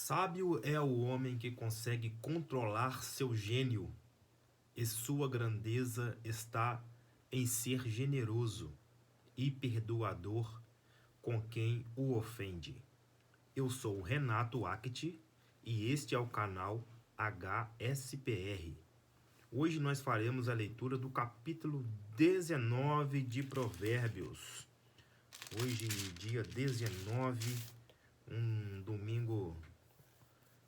Sábio é o homem que consegue controlar seu gênio, e sua grandeza está em ser generoso e perdoador com quem o ofende. Eu sou o Renato Akti e este é o canal HSPR. Hoje nós faremos a leitura do capítulo 19 de Provérbios. Hoje, dia 19,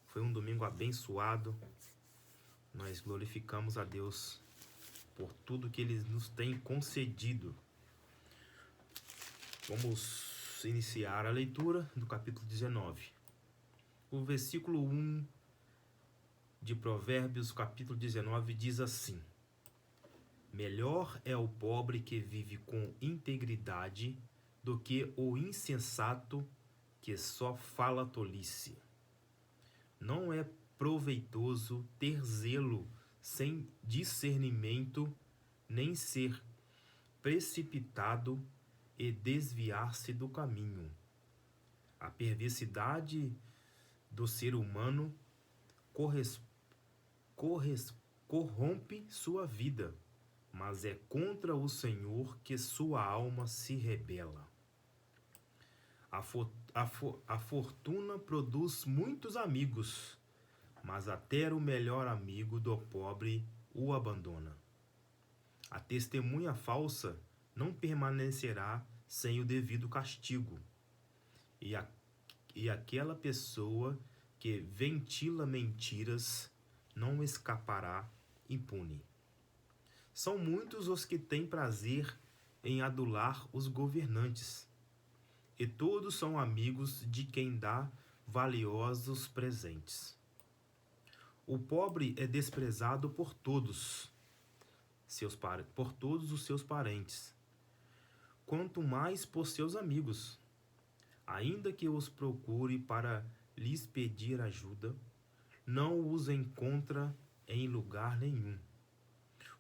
foi um domingo abençoado. Nós glorificamos a Deus por tudo que Ele nos tem concedido. Vamos iniciar a leitura do capítulo 19. O versículo 1 de Provérbios, capítulo 19, diz assim: Melhor é o pobre que vive com integridade do que o insensato que só fala tolice. Não é proveitoso ter zelo sem discernimento, nem ser precipitado e desviar-se do caminho. A perversidade do ser humano corrompe sua vida, mas é contra o Senhor que sua alma se rebela. A fortuna produz muitos amigos, mas até o melhor amigo do pobre o abandona. A testemunha falsa não permanecerá sem o devido castigo, e aquela pessoa que ventila mentiras não escapará impune. São muitos os que têm prazer em adular os governantes, e todos são amigos de quem dá valiosos presentes. O pobre é desprezado por todos os seus parentes, quanto mais por seus amigos. Ainda que os procure para lhes pedir ajuda, não os encontra em lugar nenhum.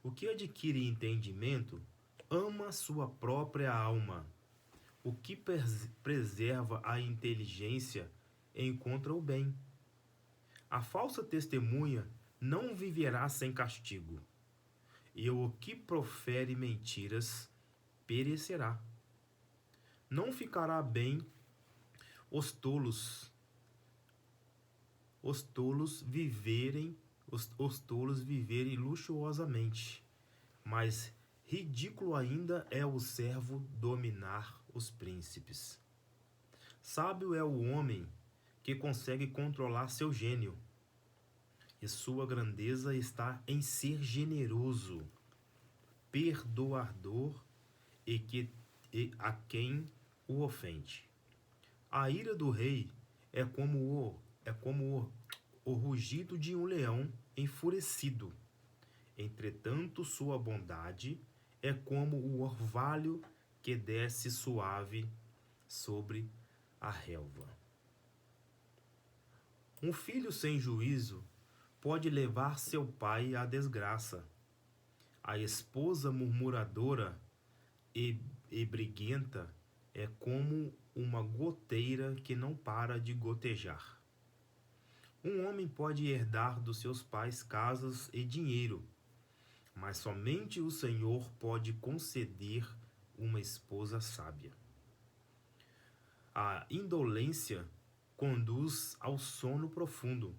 O que adquire entendimento ama sua própria alma. O que preserva a inteligência encontra o bem. A falsa testemunha não viverá sem castigo, e o que profere mentiras perecerá. Não ficará bem os tolos viverem luxuosamente, mas ridículo ainda é o servo dominar os príncipes. Sábio é o homem que consegue controlar seu gênio, e sua grandeza está em ser generoso, perdoador e a quem o ofende. A ira do rei é como o rugido de um leão enfurecido. Entretanto, sua bondade é como o orvalho que desce suave sobre a relva. Um filho sem juízo pode levar seu pai à desgraça. A esposa murmuradora e briguenta é como uma goteira que não para de gotejar. Um homem pode herdar dos seus pais casas e dinheiro, mas somente o Senhor pode conceder uma esposa sábia. A indolência conduz ao sono profundo,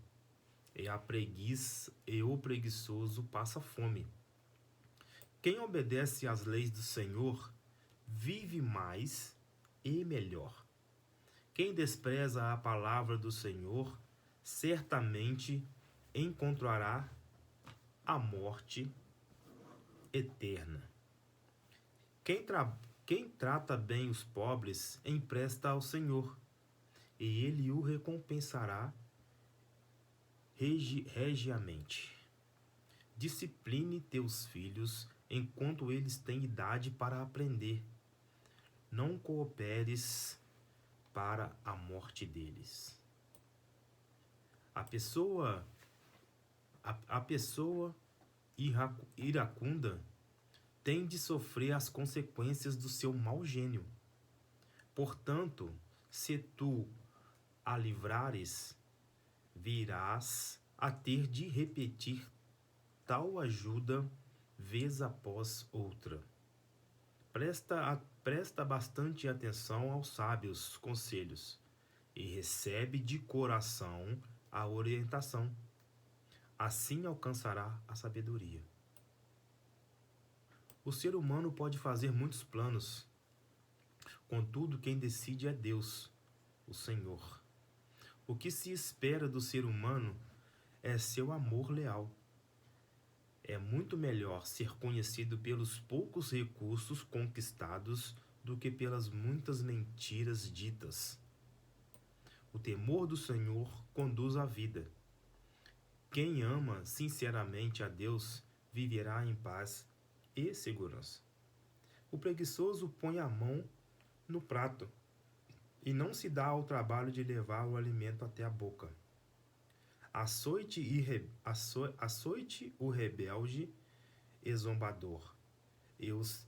e o preguiçoso passa fome. Quem obedece às leis do Senhor vive mais e melhor. Quem despreza a palavra do Senhor certamente encontrará a morte eterna. Quem trata bem os pobres empresta ao Senhor, e Ele o recompensará regiamente. Discipline teus filhos enquanto eles têm idade para aprender. Não cooperes para a morte deles. A pessoa iracunda tem de sofrer as consequências do seu mau gênio. Portanto, se tu a livrares, virás a ter de repetir tal ajuda vez após outra. Presta bastante atenção aos sábios conselhos e recebe de coração a orientação. Assim alcançará a sabedoria. O ser humano pode fazer muitos planos, contudo, quem decide é Deus, o Senhor. O que se espera do ser humano é seu amor leal. É muito melhor ser conhecido pelos poucos recursos conquistados do que pelas muitas mentiras ditas. O temor do Senhor conduz à vida. Quem ama sinceramente a Deus viverá em paz e segurança. O preguiçoso põe a mão no prato e não se dá ao trabalho de levar o alimento até a boca. Açoite o rebelde e zombador, e os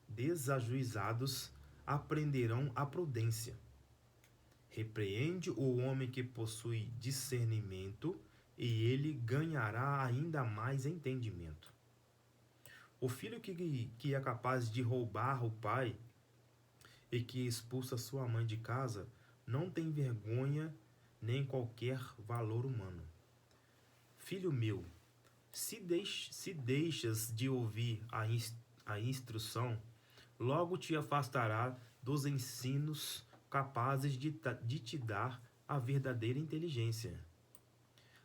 desajuizados aprenderão a prudência. Repreende o homem que possui discernimento, e ele ganhará ainda mais entendimento. O filho que é capaz de roubar o pai e que expulsa sua mãe de casa não tem vergonha nem qualquer valor humano. Filho meu, se deixas de ouvir a instrução, logo te afastará dos ensinos capazes de te dar a verdadeira inteligência.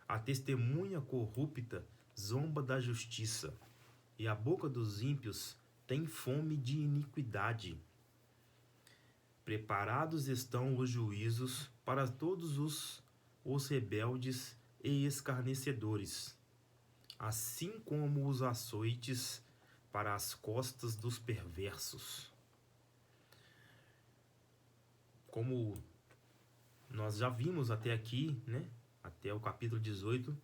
A testemunha corrupta zomba da justiça, e a boca dos ímpios tem fome de iniquidade. Preparados estão os juízos para todos os rebeldes e escarnecedores, assim como os açoites para as costas dos perversos. Como nós já vimos até aqui, né? Até o capítulo 18,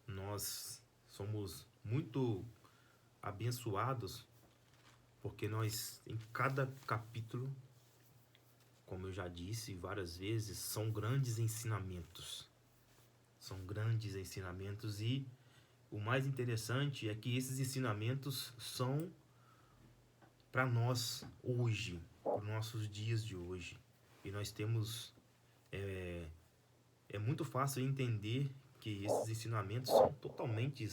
nós somos muito abençoados, porque nós, em cada capítulo, como eu já disse várias vezes, são grandes ensinamentos. São grandes ensinamentos, e o mais interessante é que esses ensinamentos são para nós hoje, para os nossos dias de hoje. E nós temos... É muito fácil entender que esses ensinamentos são totalmente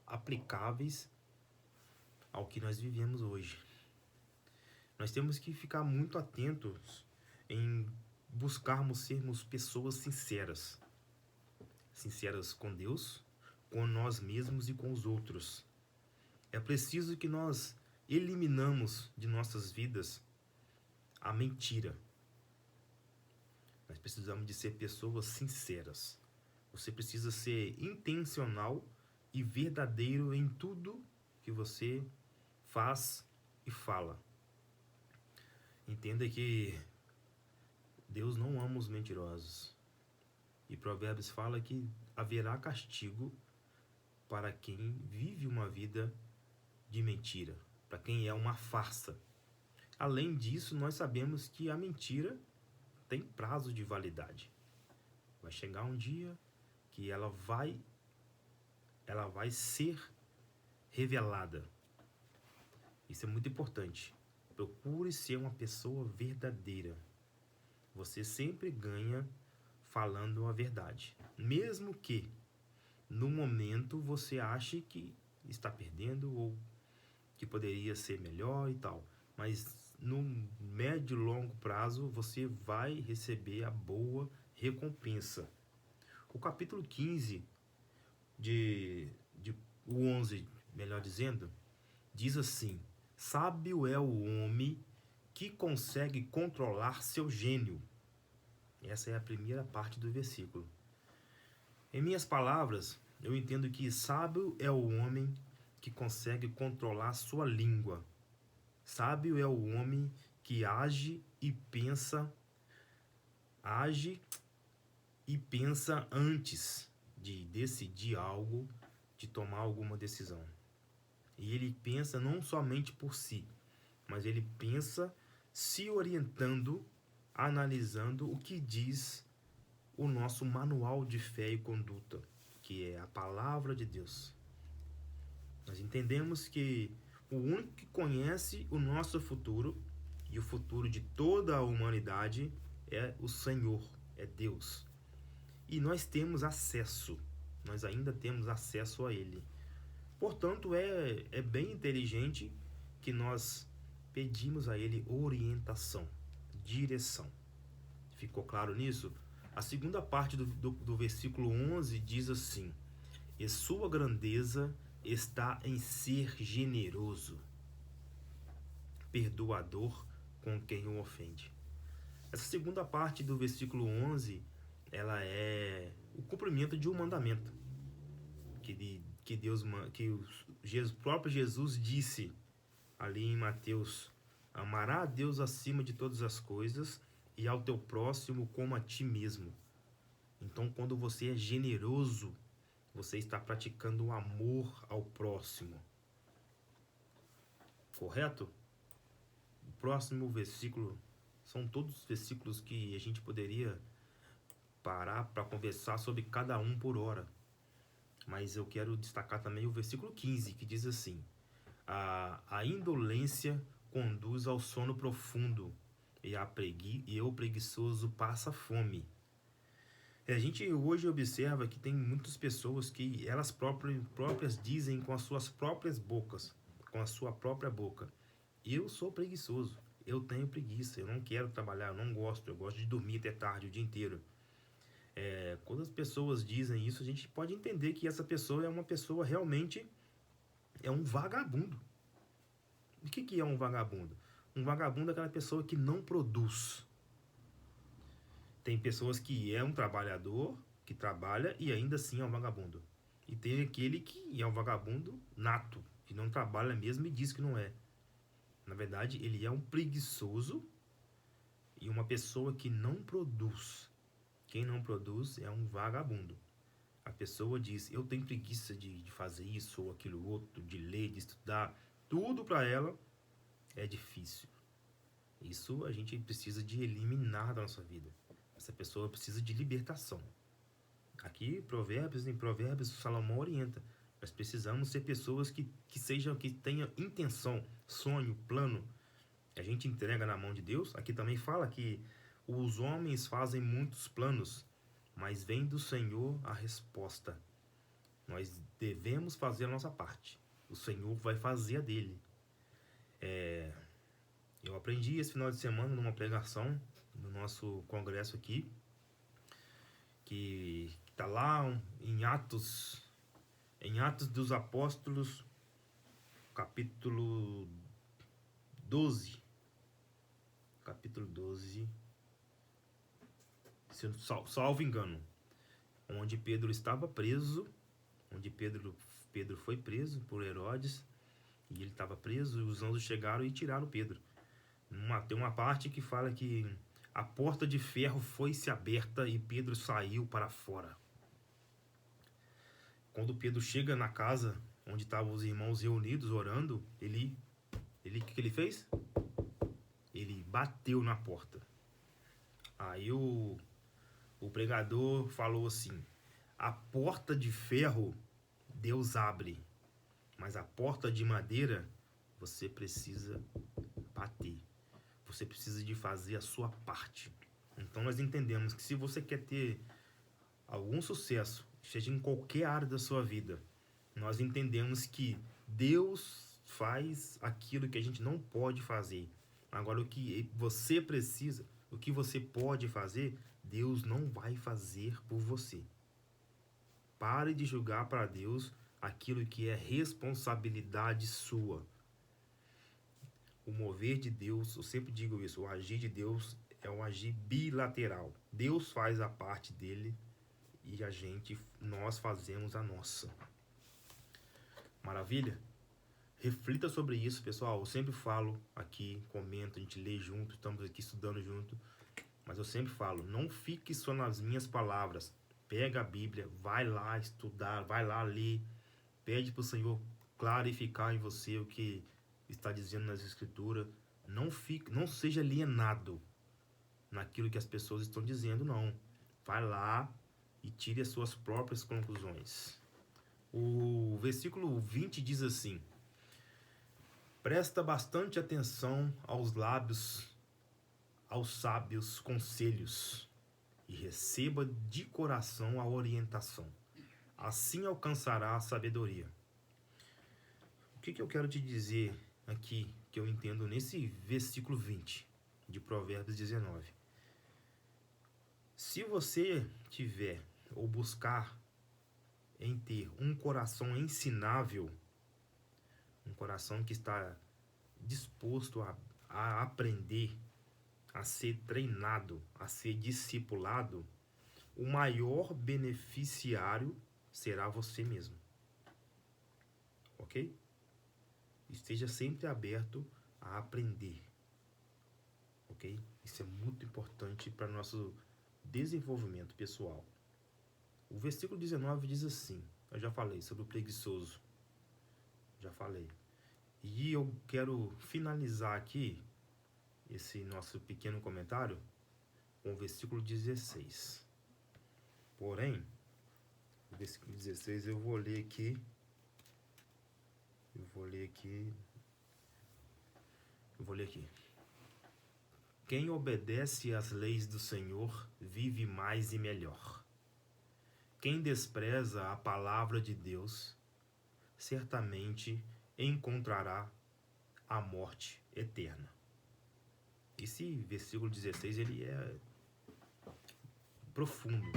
aplicáveis ao que nós vivemos hoje. Nós temos que ficar muito atentos em buscarmos sermos pessoas sinceras. Sinceras com Deus, com nós mesmos e com os outros. É preciso que nós eliminamos de nossas vidas a mentira. Nós precisamos de ser pessoas sinceras. Você precisa ser intencional e verdadeiro em tudo que você faz e fala. Entenda que Deus não ama os mentirosos. E Provérbios fala que haverá castigo para quem vive uma vida de mentira, para quem é uma farsa. Além disso, nós sabemos que a mentira tem prazo de validade. Vai chegar um dia que ela vai ser revelada. Isso é muito importante. Procure ser uma pessoa verdadeira. Você sempre ganha falando a verdade. Mesmo que no momento você ache que está perdendo ou que poderia ser melhor e tal. Mas no médio e longo prazo você vai receber a boa recompensa. O capítulo 15 o 11, melhor dizendo, diz assim: sábio é o homem que consegue controlar seu gênio. Essa é a primeira parte do versículo. Em minhas palavras, eu entendo que sábio é o homem que consegue controlar sua língua. Sábio é o homem que age e pensa antes de decidir algo, de tomar alguma decisão. E ele pensa não somente por si, mas ele pensa se orientando analisando o que diz o nosso manual de fé e conduta, que é a palavra de Deus. Nós entendemos que o único que conhece o nosso futuro e o futuro de toda a humanidade é o Senhor, é Deus. E nós temos acesso, nós ainda temos acesso a Ele. Portanto, é bem inteligente que nós pedimos a Ele orientação, direção. Ficou claro nisso? A segunda parte do versículo 11 diz assim: e sua grandeza está em ser generoso, perdoador com quem o ofende. Essa segunda parte do versículo 11, ela é o cumprimento de um mandamento que o próprio Jesus disse ali em Mateus: amará a Deus acima de todas as coisas e ao teu próximo como a ti mesmo. Então, quando você é generoso, você está praticando o amor ao próximo. Correto? O próximo versículo, são todos versículos que a gente poderia parar para conversar sobre cada um por hora. Mas eu quero destacar também o versículo 15, que diz assim: a indolência conduz ao sono profundo e o preguiçoso passa fome. A gente hoje observa que tem muitas pessoas que elas próprias dizem com as suas próprias bocas, com a sua própria boca: eu sou preguiçoso, eu tenho preguiça, eu não quero trabalhar, eu não gosto, eu gosto de dormir até tarde o dia inteiro. Quando as pessoas dizem isso, a gente pode entender que essa pessoa é uma pessoa realmente, é um vagabundo. O que é um vagabundo? Um vagabundo é aquela pessoa que não produz. Tem pessoas que é um trabalhador, que trabalha e ainda assim é um vagabundo. E tem aquele que é um vagabundo nato, que não trabalha mesmo e diz que não é. Na verdade, ele é um preguiçoso e uma pessoa que não produz. Quem não produz é um vagabundo. A pessoa diz: eu tenho preguiça de fazer isso ou aquilo outro, de ler, de estudar. Tudo para ela é difícil. Isso a gente precisa de eliminar da nossa vida. Essa pessoa precisa de libertação. Aqui, em Provérbios, Salomão orienta. Nós precisamos ser pessoas que tenham intenção, sonho, plano. A gente entrega na mão de Deus. Aqui também fala que os homens fazem muitos planos, mas vem do Senhor a resposta. Nós devemos fazer a nossa parte. O Senhor vai fazer a dele. Eu aprendi esse final de semana numa pregação no nosso congresso aqui, que está lá em Atos dos Apóstolos, capítulo 12. Capítulo 12, se eu salvo engano, onde Pedro estava preso, onde Pedro foi preso por Herodes, e ele estava preso, e os anjos chegaram e tiraram Pedro. Tem uma parte que fala que a porta de ferro foi-se aberta e Pedro saiu para fora. Quando Pedro chega na casa onde estavam os irmãos reunidos orando, o que ele fez? Ele bateu na porta. Aí o pregador falou assim: a porta de ferro Deus abre, mas a porta de madeira você precisa bater. Você precisa de fazer a sua parte. Então nós entendemos que se você quer ter algum sucesso, seja em qualquer área da sua vida, nós entendemos que Deus faz aquilo que a gente não pode fazer. Agora, o que você precisa, o que você pode fazer, Deus não vai fazer por você. Pare de julgar para Deus aquilo que é responsabilidade sua. O mover de Deus, eu sempre digo isso, o agir de Deus é um agir bilateral. Deus faz a parte dele e nós fazemos a nossa. Maravilha? Reflita sobre isso, pessoal. Eu sempre falo aqui, comento, a gente lê junto, estamos aqui estudando junto. Mas eu sempre falo, não fique só nas minhas palavras. Pega a Bíblia, vai lá estudar, vai lá ler. Pede para o Senhor clarificar em você o que está dizendo nas Escrituras. Não seja alienado. naquilo que as pessoas estão dizendo, não. Vai lá e tire as suas próprias conclusões. O versículo 20 diz assim: presta bastante atenção aos lábios, aos sábios conselhos, e receba de coração a orientação. Assim alcançará a sabedoria. O que eu quero te dizer aqui, que eu entendo nesse versículo 20 de Provérbios 19? Se você tiver ou buscar em ter um coração ensinável, um coração que está disposto a aprender, a ser treinado, a ser discipulado, o maior beneficiário será você mesmo. Ok? Esteja sempre aberto a aprender. Ok? Isso é muito importante para nosso desenvolvimento pessoal. O versículo 19 diz assim, eu já falei sobre o preguiçoso. Já falei. E eu quero finalizar aqui esse nosso pequeno comentário com o versículo 16. Porém, o versículo 16 eu vou ler aqui. Eu vou ler aqui. Quem obedece às leis do Senhor vive mais e melhor. Quem despreza a palavra de Deus certamente encontrará a morte eterna. Esse versículo 16 ele é profundo.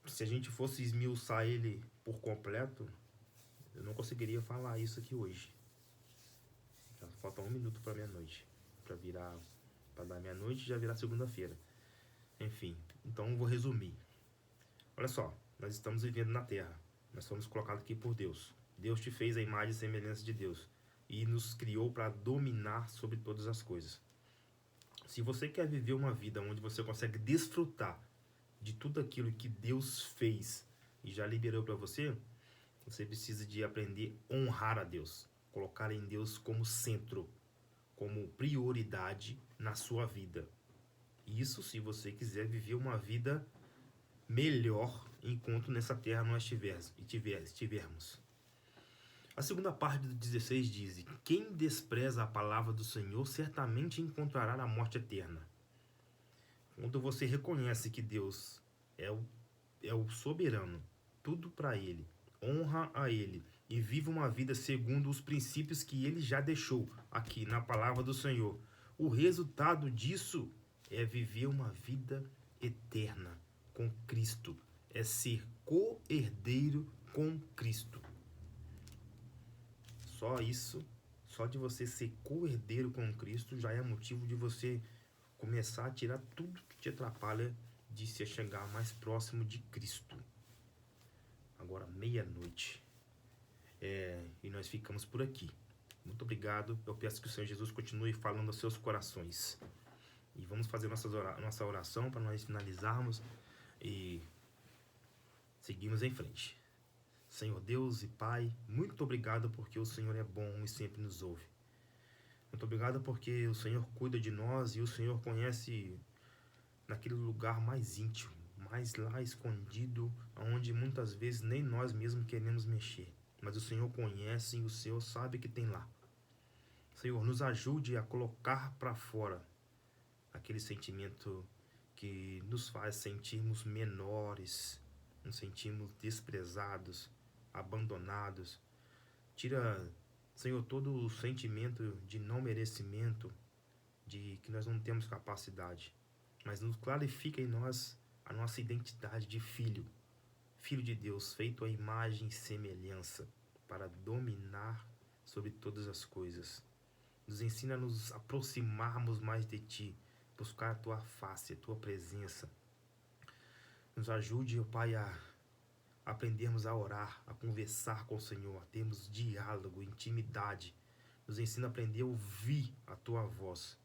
Se a gente fosse esmiuçar ele por completo, eu não conseguiria falar isso aqui hoje. Falta 1 minuto para meia-noite. Para dar meia-noite já virar segunda-feira. Enfim, então eu vou resumir. Olha só, nós estamos vivendo na Terra. Nós fomos colocados aqui por Deus. Deus te fez a imagem e semelhança de Deus. E nos criou para dominar sobre todas as coisas. Se você quer viver uma vida onde você consegue desfrutar de tudo aquilo que Deus fez e já liberou para você, você precisa de aprender a honrar a Deus. Colocar em Deus como centro, como prioridade na sua vida. Isso se você quiser viver uma vida melhor enquanto nessa terra nós estivermos. A segunda parte do 16 diz: quem despreza a palavra do Senhor certamente encontrará a morte eterna. Quando você reconhece que Deus é o soberano, tudo para Ele, honra a Ele e vive uma vida segundo os princípios que Ele já deixou aqui na palavra do Senhor, o resultado disso é viver uma vida eterna com Cristo, é ser co-herdeiro com Cristo. Só isso, só de você ser co-herdeiro com Cristo já é motivo de você começar a tirar tudo que te atrapalha de se chegar mais próximo de Cristo. Agora, meia-noite. E nós ficamos por aqui. Muito obrigado. Eu peço que o Senhor Jesus continue falando aos seus corações. E vamos fazer nossa oração para nós finalizarmos e seguirmos em frente. Senhor Deus e Pai, muito obrigado porque o Senhor é bom e sempre nos ouve. Muito obrigado porque o Senhor cuida de nós e o Senhor conhece naquele lugar mais íntimo, mais lá escondido, onde muitas vezes nem nós mesmos queremos mexer. Mas o Senhor conhece e o Senhor sabe que tem lá. Senhor, nos ajude a colocar para fora aquele sentimento que nos faz sentirmos menores, nos sentimos desprezados, abandonados. Tira, Senhor, todo o sentimento de não merecimento, de que nós não temos capacidade, mas nos clarifica em nós a nossa identidade de filho de Deus, feito à imagem e semelhança, para dominar sobre todas as coisas. Nos ensina a nos aproximarmos mais de Ti, buscar a Tua face, a Tua presença. Nos ajude, ó Pai, a aprendermos a orar, a conversar com o Senhor, a termos diálogo, intimidade. Nos ensina a aprender a ouvir a Tua voz.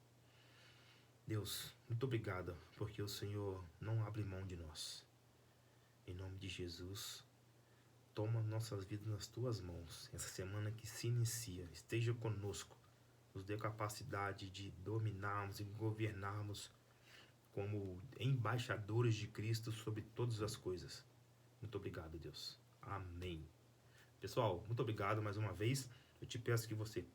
Deus, muito obrigado, porque o Senhor não abre mão de nós. Em nome de Jesus, toma nossas vidas nas Tuas mãos. Essa semana que se inicia, esteja conosco. nos dê capacidade de dominarmos e governarmos como embaixadores de Cristo sobre todas as coisas. Muito obrigado, Deus. Amém. Pessoal, muito obrigado mais uma vez. Eu te peço que você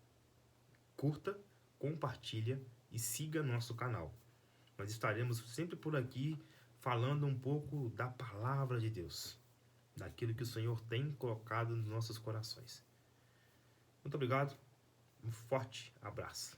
curta, compartilha e siga nosso canal. Nós estaremos sempre por aqui falando um pouco da palavra de Deus, daquilo que o Senhor tem colocado nos nossos corações. Muito obrigado, um forte abraço.